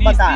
बता।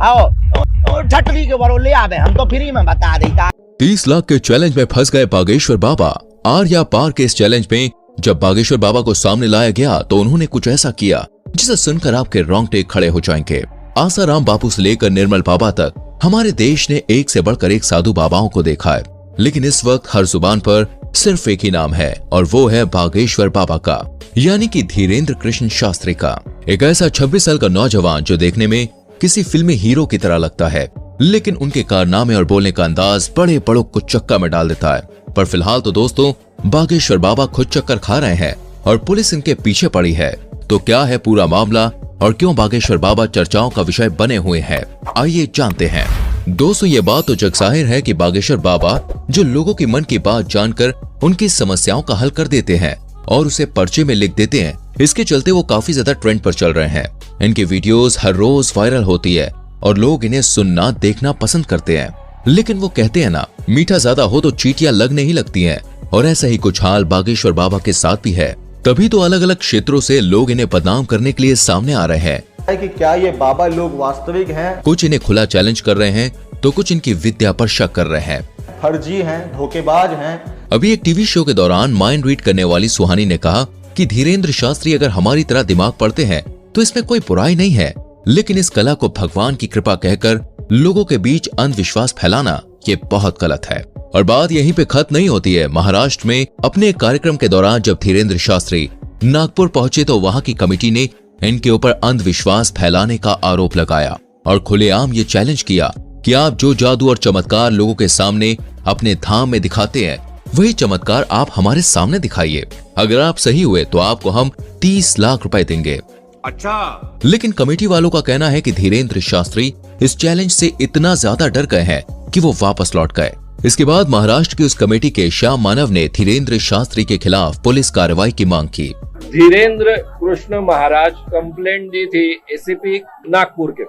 आओ झटली के बरो ले आवे, हम तो फ्री में बता देता। 30 लाख के चैलेंज में फंस गए बागेश्वर बाबा। आर्या पार के इस चैलेंज में जब बागेश्वर बाबा को सामने लाया गया तो उन्होंने कुछ ऐसा किया जिसे सुनकर आपके रोंगटे खड़े हो जाएंगे। आसाराम बापू से लेकर निर्मल बाबा तक हमारे देश ने एक से बढ़कर एक साधु बाबाओं को देखा है, लेकिन इस वक्त हर जुबान पर सिर्फ एक ही नाम है और वो है बागेश्वर बाबा का, यानी कि धीरेन्द्र कृष्ण शास्त्री का। एक ऐसा 26 साल का नौजवान जो देखने में किसी फिल्मी हीरो की तरह लगता है, लेकिन उनके कारनामे और बोलने का अंदाज बड़े बड़ों को चक्का में डाल देता है। पर फिलहाल तो दोस्तों बागेश्वर बाबा खुद चक्कर खा रहे हैं और पुलिस इनके पीछे पड़ी है। तो क्या है पूरा मामला और क्यों बागेश्वर बाबा चर्चाओं का विषय बने हुए हैं, आइए जानते हैं। दोस्तों ये बात तो जगजाहिर है कि बागेश्वर बाबा जो लोगों की मन की बात जानकर उनकी समस्याओं का हल कर देते हैं और उसे पर्चे में लिख देते हैं, इसके चलते वो काफी ज्यादा ट्रेंड पर चल रहे हैं। इनकी वीडियोस हर रोज वायरल होती है और लोग इन्हें सुनना देखना पसंद करते हैं। लेकिन वो कहते हैं ना, मीठा ज्यादा हो तो चींटियां लगने ही लगती हैं, और ऐसा ही कुछ हाल बागेश्वर बाबा के साथ भी है। तभी तो अलग अलग क्षेत्रों से लोग इन्हें बदनाम करने के लिए सामने आ रहे हैं कि क्या ये बाबा लोग वास्तविक हैं? कुछ इन्हें खुला चैलेंज कर रहे हैं तो कुछ इनकी विद्या पर शक कर रहे हैं, फर्जी हैं, धोखेबाज हैं। अभी एक टीवी शो के दौरान माइंड रीड करने वाली सुहानी ने कहा कि धीरेन्द्र शास्त्री अगर हमारी तरह दिमाग पढ़ते हैं तो इसमें कोई बुराई नहीं है, लेकिन इस कला को भगवान की कृपा कहकर लोगों के बीच अंधविश्वास फैलाना ये बहुत गलत है। और बात यहीं पे खत्म नहीं होती है। महाराष्ट्र में अपने एक कार्यक्रम के दौरान जब धीरेन्द्र शास्त्री नागपुर पहुंचे तो वहां की कमेटी ने इनके ऊपर अंधविश्वास फैलाने का आरोप लगाया और खुलेआम ये चैलेंज किया कि आप जो जादू और चमत्कार लोगों के सामने अपने धाम में दिखाते हैं, वही चमत्कार आप हमारे सामने दिखाइए। अगर आप सही हुए तो आपको हम 30 लाख रुपए देंगे। अच्छा। लेकिन कमेटी वालों का कहना है कि धीरेन्द्र शास्त्री इस चैलेंज से इतना ज्यादा डर गए हैं कि वो वापस लौट गए। इसके बाद महाराष्ट्र की उस कमेटी के श्याम मानव ने धीरेन्द्र शास्त्री के खिलाफ पुलिस कार्रवाई की मांग की। धीरेन्द्र कृष्ण महाराज कंप्लेंट दी थी एसीपी नागपुर के,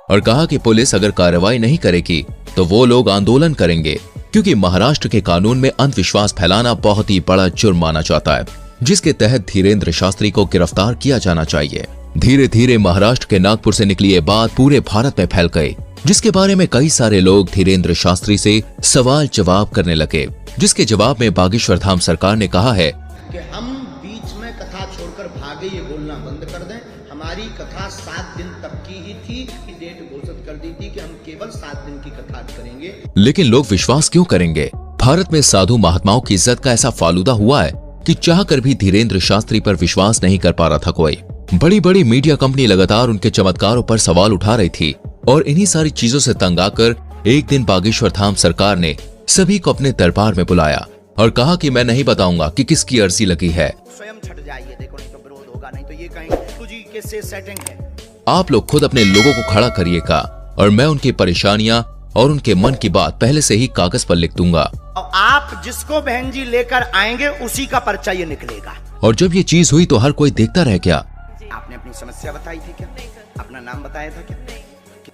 और कहा कि पुलिस अगर कार्रवाई नहीं करेगी तो वो लोग आंदोलन करेंगे, क्योंकि महाराष्ट्र के कानून में अंधविश्वास फैलाना बहुत ही बड़ा जुर्म माना जाता है, जिसके तहत धीरेन्द्र शास्त्री को गिरफ्तार किया जाना चाहिए। धीरे धीरे महाराष्ट्र के नागपुर से निकली ये बात पूरे भारत में फैल गई, जिसके बारे में कई सारे लोग धीरेन्द्र शास्त्री से सवाल जवाब करने लगे, जिसके जवाब में बागेश्वर धाम सरकार ने कहा है कि हम बीच में कथा छोड़कर भागे ये बोलना बंद कर दें। हमारी कथा 7 दिन तक की ही थी कि डेट घोषित कर दी थी कि हम केवल 7 दिन की कथा करेंगे। लेकिन लोग विश्वास क्यों करेंगे? भारत में साधु महात्माओं की इज्जत का ऐसा फालूदा हुआ है कि चाहकर भी धीरेन्द्र शास्त्री पर विश्वास नहीं कर पा रहा था कोई। बड़ी बड़ी मीडिया कंपनी लगातार उनके चमत्कारों पर सवाल उठा रही थी और इन्हीं सारी चीजों से तंग आकर एक दिन बागेश्वर धाम सरकार ने सभी को अपने दरबार में बुलाया और कहा कि मैं नहीं बताऊंगा कि किसकी अर्जी लगी है। स्वयं छट जाइए, देखो नहीं तो विरोध होगा, नहीं तो ये कहेंगे तुझी के से सेटिंग है। आप लोग खुद अपने लोगों को खड़ा करिएगा और मैं उनकी परेशानियां और उनके मन की बात पहले से ही कागज पर लिख दूंगा और आप जिसको बहन जी लेकर आएंगे उसी का पर्चा ये निकलेगा। और जब ये चीज हुई तो हर कोई देखता रह गया। आपने अपनी समस्या बताई थी क्या? अपना नाम बताया था क्या?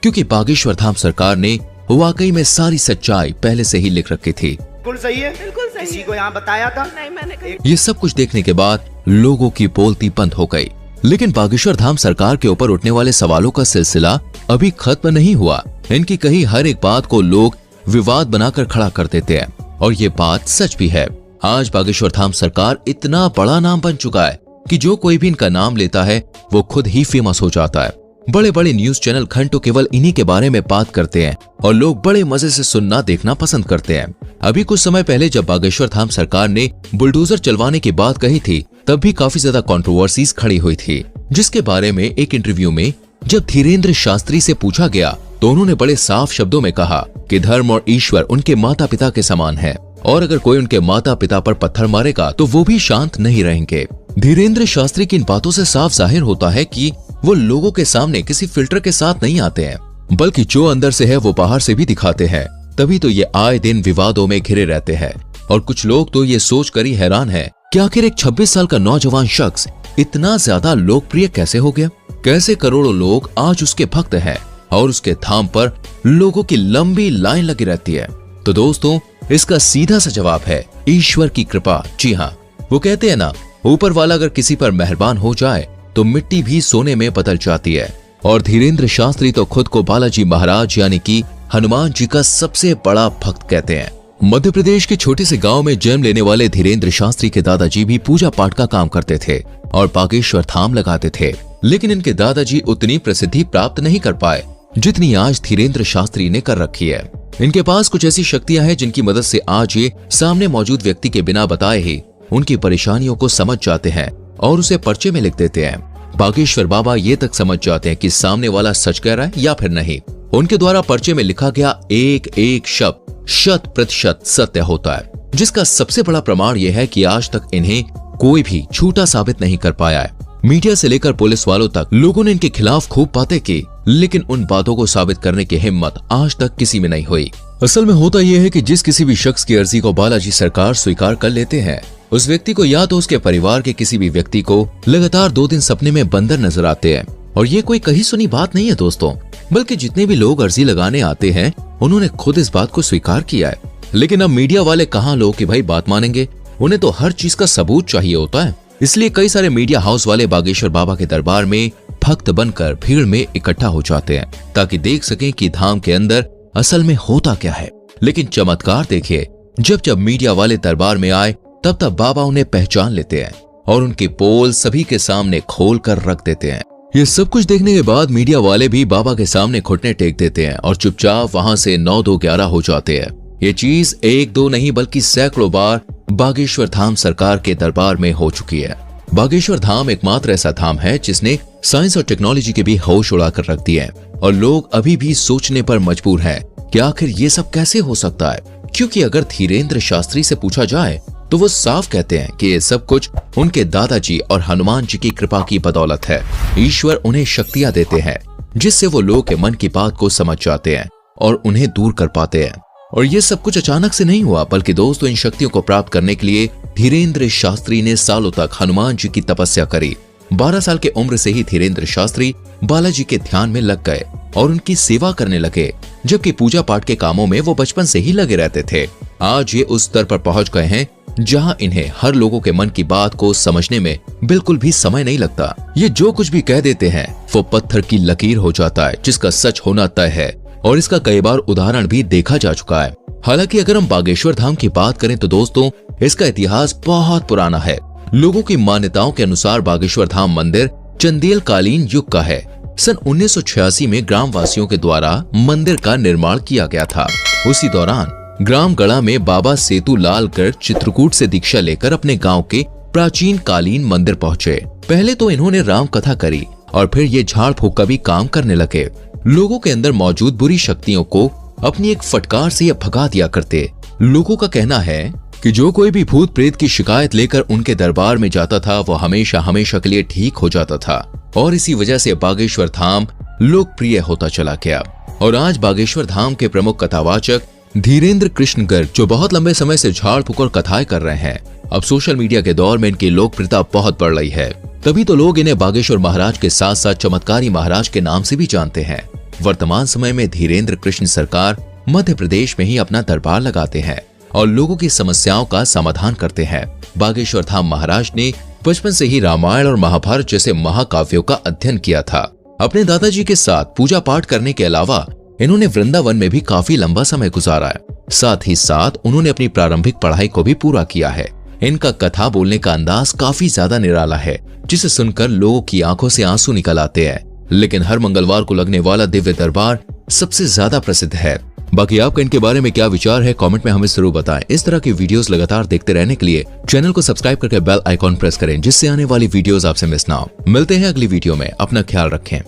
क्योंकि बागेश्वर धाम सरकार ने वाकई में सारी सच्चाई पहले से ही लिख रखी थी। बिल्कुल सही है, बिल्कुल सही। किसी को यहाँ बताया था? नहीं, मैंने ये सब कुछ देखने के बाद लोगों की बोलती बंद हो गई। लेकिन बागेश्वर धाम सरकार के ऊपर उठने वाले सवालों का सिलसिला अभी खत्म नहीं हुआ। इनकी कही हर एक बात को लोग विवाद बनाकर खड़ा कर देते हैं और ये बात सच भी है। आज बागेश्वर धाम सरकार इतना बड़ा नाम बन चुका है कि जो कोई भी इनका नाम लेता है वो खुद ही फेमस हो जाता है। बड़े बड़े न्यूज चैनल घंटों केवल इन्हीं के बारे में बात करते हैं और लोग बड़े मजे से सुनना देखना पसंद करते हैं। अभी कुछ समय पहले जब बागेश्वर धाम सरकार ने बुलडोजर चलवाने की बात कही थी तब भी काफी ज्यादा कंट्रोवर्सीज खड़ी हुई थी, जिसके बारे में एक इंटरव्यू में जब धीरेन्द्र शास्त्री से पूछा गया तो उन्होंने बड़े साफ शब्दों में कहा कि धर्म और ईश्वर उनके माता पिता के समान है और अगर कोई उनके माता पिता पर पत्थर मारेगा तो वो भी शांत नहीं रहेंगे। धीरेन्द्र शास्त्री की इन बातों से साफ जाहिर होता है कि वो लोगों के सामने किसी फिल्टर के साथ नहीं आते हैं, बल्कि जो अंदर से है वो बाहर से भी दिखाते हैं। तभी तो ये आए दिन विवादों में घिरे रहते हैं और कुछ लोग तो ये सोच कर ही हैरान है कि आखिर एक 26 साल का नौजवान शख्स इतना ज्यादा लोकप्रिय कैसे हो गया। कैसे करोड़ों लोग आज उसके भक्त हैं और उसके धाम पर लोगों की लंबी लाइन लगी रहती है। तो दोस्तों इसका सीधा सा जवाब है ईश्वर की कृपा। जी हाँ, वो कहते हैं ना, ऊपर वाला अगर किसी पर मेहरबान हो जाए तो मिट्टी भी सोने में बदल जाती है। और धीरेन्द्र शास्त्री तो खुद को बालाजी महाराज यानी कि हनुमान जी का सबसे बड़ा भक्त कहते हैं। मध्य प्रदेश के छोटे से गांव में जन्म लेने वाले धीरेन्द्र शास्त्री के दादाजी भी पूजा पाठ का काम करते थे और बागेश्वर धाम लगाते थे, लेकिन इनके दादाजी उतनी प्रसिद्धि प्राप्त नहीं कर पाए जितनी आज धीरेन्द्र शास्त्री ने कर रखी है। इनके पास कुछ ऐसी शक्तियां हैं जिनकी मदद से आज ये सामने मौजूद व्यक्ति के बिना बताए ही उनकी परेशानियों को समझ जाते हैं और उसे पर्चे में लिख देते हैं। बागेश्वर बाबा ये तक समझ जाते हैं कि सामने वाला सच कह रहा है या फिर नहीं। उनके द्वारा पर्चे में लिखा गया एक एक शब्द 100% सत्य होता है, जिसका सबसे बड़ा प्रमाण यह है कि आज तक इन्हें कोई भी झूठा साबित नहीं कर पाया है। मीडिया से लेकर पुलिस वालों तक लोगों ने इनके खिलाफ खूब बातें की, लेकिन उन बातों को साबित करने की हिम्मत आज तक किसी में नहीं हुई। असल में होता यह है कि जिस किसी भी शख्स की अर्जी को बालाजी सरकार स्वीकार कर लेते हैं, उस व्यक्ति को या तो उसके परिवार के किसी भी व्यक्ति को लगातार 2 दिन सपने में बंदर नजर आते हैं। और ये कोई कही सुनी बात नहीं है दोस्तों, बल्कि जितने भी लोग अर्जी लगाने आते हैं उन्होंने खुद इस बात को स्वीकार किया है। लेकिन अब मीडिया वाले कहाँ लोग कि भाई बात मानेंगे, उन्हें तो हर चीज का सबूत चाहिए होता है। इसलिए कई सारे मीडिया हाउस वाले बागेश्वर बाबा के दरबार में भक्त बनकर भीड़ में इकट्ठा हो जाते हैं ताकि देख सकें कि धाम के अंदर असल में होता क्या है। लेकिन चमत्कार देखिए, जब जब मीडिया वाले दरबार में आए तब तब बाबा उन्हें पहचान लेते हैं और उनके पोल सभी के सामने खोल कर रख देते हैं। ये सब कुछ देखने के बाद मीडिया वाले भी बाबा के सामने घुटने टेक देते हैं और चुपचाप वहां से 9-2-11 हो जाते हैं। ये चीज 1-2 नहीं बल्कि सैकड़ों बार बागेश्वर धाम सरकार के दरबार में हो चुकी है। बागेश्वर धाम एकमात्र ऐसा धाम है जिसने साइंस और टेक्नोलॉजी के भी होश उड़ाकर रख दिए हैं और लोग अभी भी सोचने पर मजबूर हैं कि आखिर ये सब कैसे हो सकता है। क्योंकि अगर धीरेन्द्र शास्त्री से पूछा जाए तो वो साफ कहते हैं कि ये सब कुछ उनके दादाजी और हनुमान जी की कृपा की बदौलत है। ईश्वर उन्हें शक्तियां देते हैं जिससे वो लोगों के मन की बात को समझ जाते हैं और उन्हें दूर कर पाते हैं। और ये सब कुछ अचानक से नहीं हुआ, बल्कि दोस्तों इन शक्तियों को प्राप्त करने के लिए धीरेन्द्र शास्त्री ने सालों तक हनुमान जी की तपस्या करी। 12 साल के उम्र से ही धीरेन्द्र शास्त्री बालाजी के ध्यान में लग गए और उनकी सेवा करने लगे, जबकि पूजा पाठ के कामों में वो बचपन से ही लगे रहते थे। आज ये उस स्तर पर पहुंच गए हैं जहां इन्हें हर लोगों के मन की बात को समझने में बिल्कुल भी समय नहीं लगता। ये जो कुछ भी कह देते हैं वो पत्थर की लकीर हो जाता है जिसका सच होना तय है, और इसका कई बार उदाहरण भी देखा जा चुका है। हालांकि अगर हम बागेश्वर धाम की बात करें तो दोस्तों इसका इतिहास बहुत पुराना है। लोगों की मान्यताओं के अनुसार बागेश्वर धाम मंदिर चंदेल कालीन युग का है। सन 1986 में ग्रामवासियों के द्वारा मंदिर का निर्माण किया गया था। उसी दौरान ग्राम गढ़ा में बाबा सेतु लालगढ़ चित्रकूट से दीक्षा लेकर अपने गांव के प्राचीन कालीन मंदिर पहुंचे। पहले तो इन्होंने राम कथा करी और फिर ये झाड़ फूक का भी काम करने लगे। लोगों के अंदर मौजूद बुरी शक्तियों को अपनी एक फटकार से ये भगा दिया करते। लोगों का कहना है कि जो कोई भी भूत प्रेत की शिकायत लेकर उनके दरबार में जाता था वो हमेशा हमेशा के लिए ठीक हो जाता था, और इसी वजह से बागेश्वर धाम लोकप्रिय होता चला गया। और आज बागेश्वर धाम के प्रमुख कथावाचक धीरेन्द्र कृष्ण गर्ग, जो बहुत लंबे समय से झाड़ फूक और कथाएं कर रहे हैं, अब सोशल मीडिया के दौर में इनकी लोकप्रियता बहुत बढ़ रही है। तभी तो लोग इन्हें बागेश्वर महाराज के साथ साथ चमत्कारी महाराज के नाम से भी जानते हैं। वर्तमान समय में धीरेन्द्र कृष्ण सरकार मध्य प्रदेश में ही अपना दरबार लगाते हैं और लोगों की समस्याओं का समाधान करते हैं। बागेश्वर धाम महाराज ने बचपन से ही रामायण और महाभारत जैसे महाकाव्यों का अध्ययन किया था। अपने दादाजी के साथ पूजा पाठ करने के अलावा इन्होंने वृंदावन में भी काफी लंबा समय गुजारा है। साथ ही साथ उन्होंने अपनी प्रारंभिक पढ़ाई को भी पूरा किया है। इनका कथा बोलने का अंदाज काफी ज्यादा निराला है, जिसे सुनकर लोगों की आंखों से आंसू निकल आते हैं। लेकिन हर मंगलवार को लगने वाला दिव्य दरबार सबसे ज्यादा प्रसिद्ध है। बाकी आपका इनके बारे में क्या विचार है, कमेंट में हमें जरूर बताएं। इस तरह की वीडियोस लगातार देखते रहने के लिए चैनल को सब्सक्राइब करके बेल आइकॉन प्रेस करें, जिससे आने वाली वीडियोस आपसे मिस ना हो। मिलते हैं अगली वीडियो में, अपना ख्याल रखें।